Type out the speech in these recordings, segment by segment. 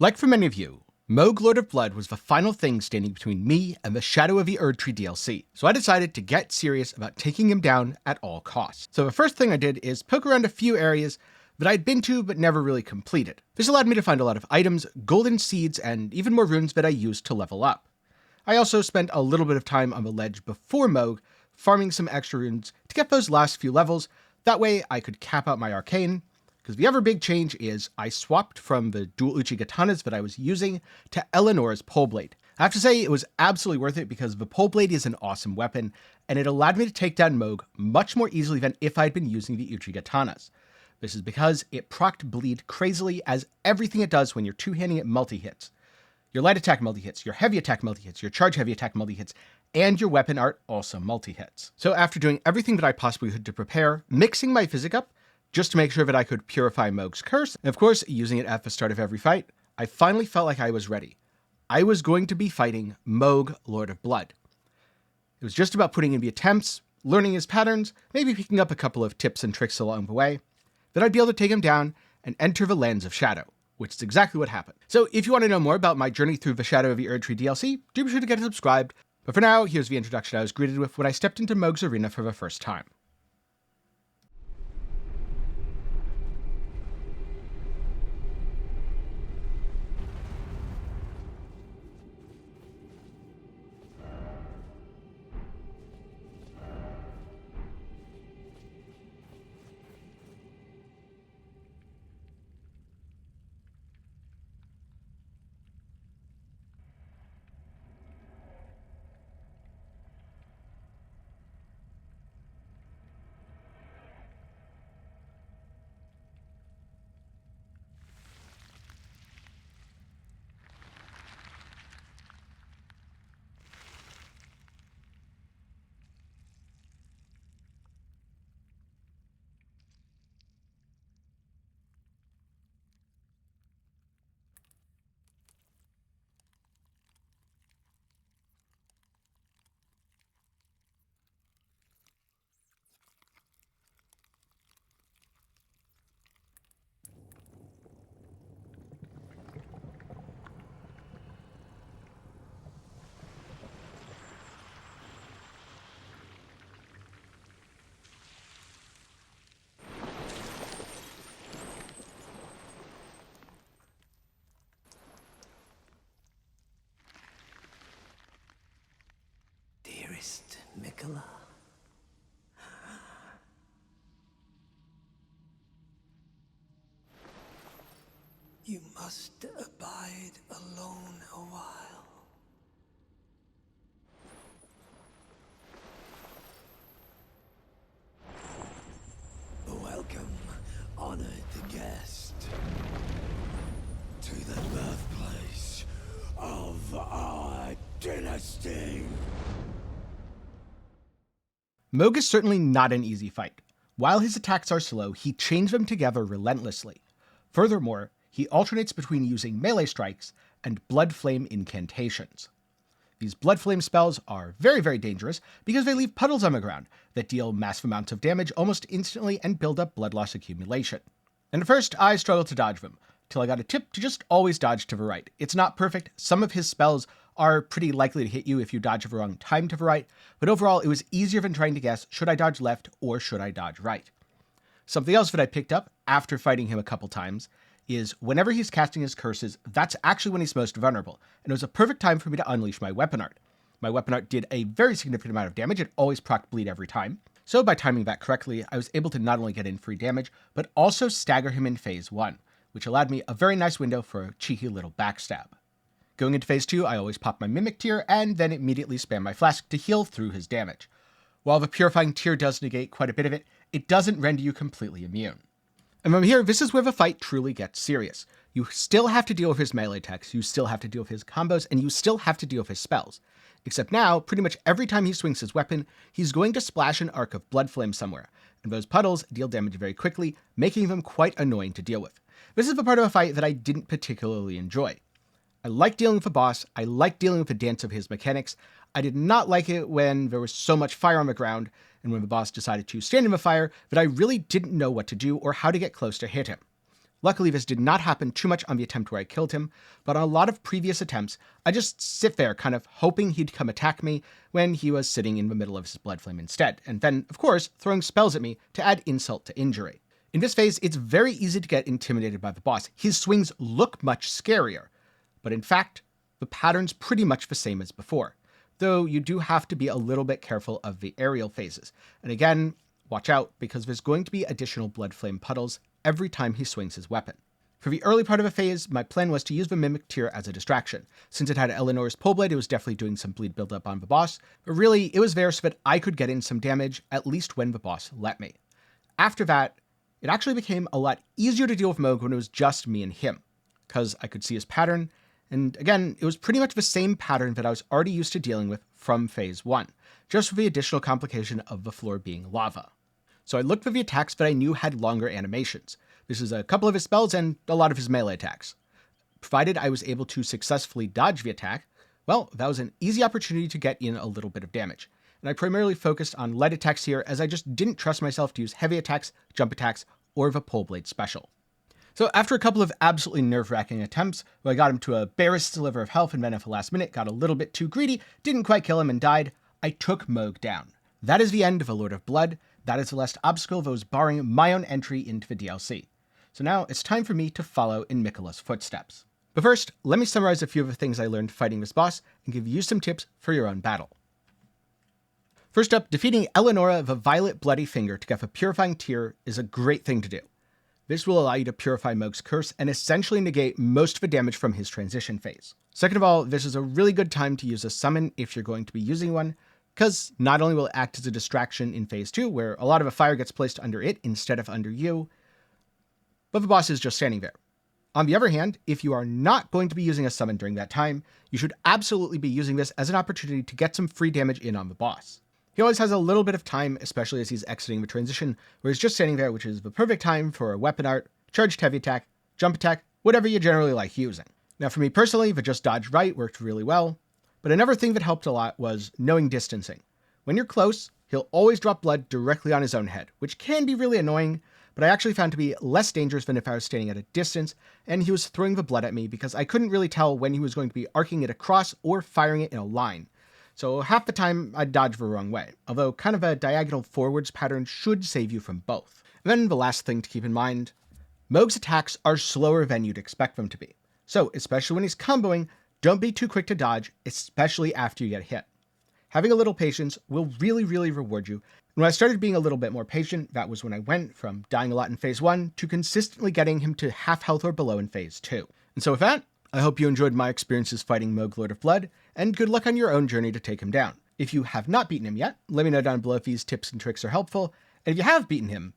Like for many of you, Mohg Lord of Blood was the final thing standing between me and the Shadow of the Erdtree DLC, so I decided to get serious about taking him down at all costs. So the first thing I did is poke around a few areas that I'd been to but never really completed. This allowed me to find a lot of items, golden seeds, and even more runes that I used to level up. I also spent a little bit of time on the ledge before Mohg, farming some extra runes to get those last few levels. That way I could cap out my arcane, because the other big change is I swapped from the dual Uchigatanas that I was using to Eleanor's pole blade. I have to say it was absolutely worth it because the pole blade is an awesome weapon, and it allowed me to take down Mohg much more easily than if I'd been using the Uchigatanas. This is because it procced bleed crazily as everything it does when you're two-handing it multi-hits. Your light attack multi-hits, your heavy attack multi-hits, your charge heavy attack multi-hits, and your weapon art also multi-hits. So after doing everything that I possibly could to prepare, mixing my physic up, just to make sure that I could purify Mohg's curse, and of course using it at the start of every fight, I finally felt like I was ready. I was going to be fighting Mohg, Lord of Blood. It was just about putting in the attempts, learning his patterns, maybe picking up a couple of tips and tricks along the way, then I'd be able to take him down and enter the lands of Shadow, which is exactly what happened. So if you want to know more about my journey through the Shadow of the Erdtree DLC, do be sure to get subscribed. But for now, here's the introduction I was greeted with when I stepped into Mohg's arena for the first time. Dearest Mikola, you must abide alone a while. Welcome, honored guest, to the birthplace of our dynasty. Mohg is certainly not an easy fight. While his attacks are slow, he chains them together relentlessly. Furthermore, he alternates between using melee strikes and blood flame incantations. These blood flame spells are very dangerous because they leave puddles on the ground that deal massive amounts of damage almost instantly and build up blood loss accumulation. And at first, I struggled to dodge them, till I got a tip to just always dodge to the right. It's not perfect. Some of his spells are pretty likely to hit you if you dodge at the wrong time to the right, but overall it was easier than trying to guess, should I dodge left or should I dodge right? Something else that I picked up after fighting him a couple times is whenever he's casting his curses, that's actually when he's most vulnerable, and it was a perfect time for me to unleash my weapon art. My weapon art did a very significant amount of damage, it always procced bleed every time, so by timing that correctly, I was able to not only get in free damage, but also stagger him in phase 1, which allowed me a very nice window for a cheeky little backstab. Going into phase 2, I always pop my Mimic Tear and then immediately spam my Flask to heal through his damage. While the Purifying Tear does negate quite a bit of it, it doesn't render you completely immune. And from here, this is where the fight truly gets serious. You still have to deal with his melee attacks, you still have to deal with his combos, and you still have to deal with his spells. Except now, pretty much every time he swings his weapon, he's going to splash an arc of blood flame somewhere, and those puddles deal damage very quickly, making them quite annoying to deal with. This is the part of a fight that I didn't particularly enjoy. I like dealing with the boss, I like dealing with the dance of his mechanics. I did not like it when there was so much fire on the ground, and when the boss decided to stand in the fire that I really didn't know what to do or how to get close to hit him. Luckily, this did not happen too much on the attempt where I killed him, but on a lot of previous attempts, I just sit there kind of hoping he'd come attack me when he was sitting in the middle of his blood flame instead, and then, of course, throwing spells at me to add insult to injury. In this phase, it's very easy to get intimidated by the boss. His swings look much scarier, but in fact, the pattern's pretty much the same as before, though you do have to be a little bit careful of the aerial phases. And again, watch out, because there's going to be additional blood flame puddles every time he swings his weapon. For the early part of a phase, my plan was to use the Mimic Tear as a distraction. Since it had Eleanor's Pole Blade, it was definitely doing some bleed buildup on the boss, but really, it was there so that I could get in some damage, at least when the boss let me. After that, it actually became a lot easier to deal with Mohg when it was just me and him, because I could see his pattern, and again, it was pretty much the same pattern that I was already used to dealing with from phase 1, just with the additional complication of the floor being lava. So I looked for the attacks that I knew had longer animations. This is a couple of his spells and a lot of his melee attacks. Provided I was able to successfully dodge the attack, well, that was an easy opportunity to get in a little bit of damage. And I primarily focused on light attacks here, as I just didn't trust myself to use heavy attacks, jump attacks, or the Pole Blade special. So after a couple of absolutely nerve-wracking attempts, where I got him to a barest sliver of health and then at the last minute got a little bit too greedy, didn't quite kill him and died, I took Mohg down. That is the end of a Lord of Blood. That is the last obstacle that was barring my own entry into the DLC. So now it's time for me to follow in Miquella's footsteps. But first, let me summarize a few of the things I learned fighting this boss and give you some tips for your own battle. First up, defeating Eleonora the Violet Bloody Finger to get the Purifying Tear is a great thing to do. This will allow you to purify Mohg's curse and essentially negate most of the damage from his transition phase. Second of all, this is a really good time to use a summon if you're going to be using one, because not only will it act as a distraction in phase 2, where a lot of a fire gets placed under it instead of under you, but the boss is just standing there. On the other hand, if you are not going to be using a summon during that time, you should absolutely be using this as an opportunity to get some free damage in on the boss. He always has a little bit of time, especially as he's exiting the transition, where he's just standing there, which is the perfect time for a weapon art, charged heavy attack, jump attack, whatever you generally like using. Now for me personally, the just dodge right worked really well, but another thing that helped a lot was knowing distancing. When you're close, he'll always drop blood directly on his own head, which can be really annoying, but I actually found to be less dangerous than if I was standing at a distance and he was throwing the blood at me, because I couldn't really tell when he was going to be arcing it across or firing it in a line. So half the time I'd dodge the wrong way, although kind of a diagonal forwards pattern should save you from both. And then the last thing to keep in mind, Mohg's attacks are slower than you'd expect them to be. So especially when he's comboing, don't be too quick to dodge, especially after you get hit. Having a little patience will really reward you. When I started being a little bit more patient, that was when I went from dying a lot in phase 1 to consistently getting him to half health or below in phase 2. And so with that, I hope you enjoyed my experiences fighting Mohg Lord of Blood, and good luck on your own journey to take him down. If you have not beaten him yet, let me know down below if these tips and tricks are helpful, and if you have beaten him,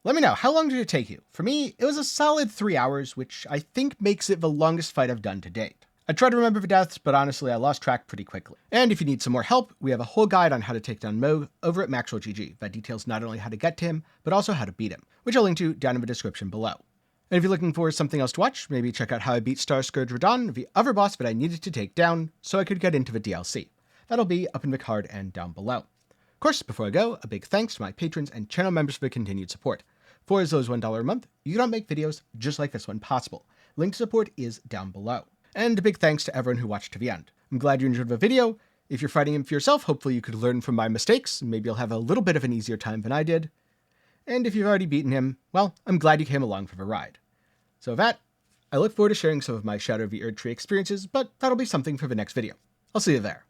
let me know, how long did it take you? For me, it was a solid 3 hours, which I think makes it the longest fight I've done to date. I tried to remember the deaths, but honestly I lost track pretty quickly. And if you need some more help, we have a whole guide on how to take down Mohg over at MaxwellGG that details not only how to get to him, but also how to beat him, which I'll link to down in the description below. And if you're looking for something else to watch, maybe check out how I beat Star Scourge Radahn, the other boss that I needed to take down so I could get into the DLC. That'll be up in the card and down below. Of course, before I go, a big thanks to my patrons and channel members for the continued support. For as low as $1 a month, you can make videos just like this one possible. Link to support is down below. And a big thanks to everyone who watched to the end. I'm glad you enjoyed the video. If you're fighting him for yourself, hopefully you could learn from my mistakes, and maybe you'll have a little bit of an easier time than I did. And if you've already beaten him, well, I'm glad you came along for the ride. So with that, I look forward to sharing some of my Shadow of the Erdtree experiences, but that'll be something for the next video. I'll see you there.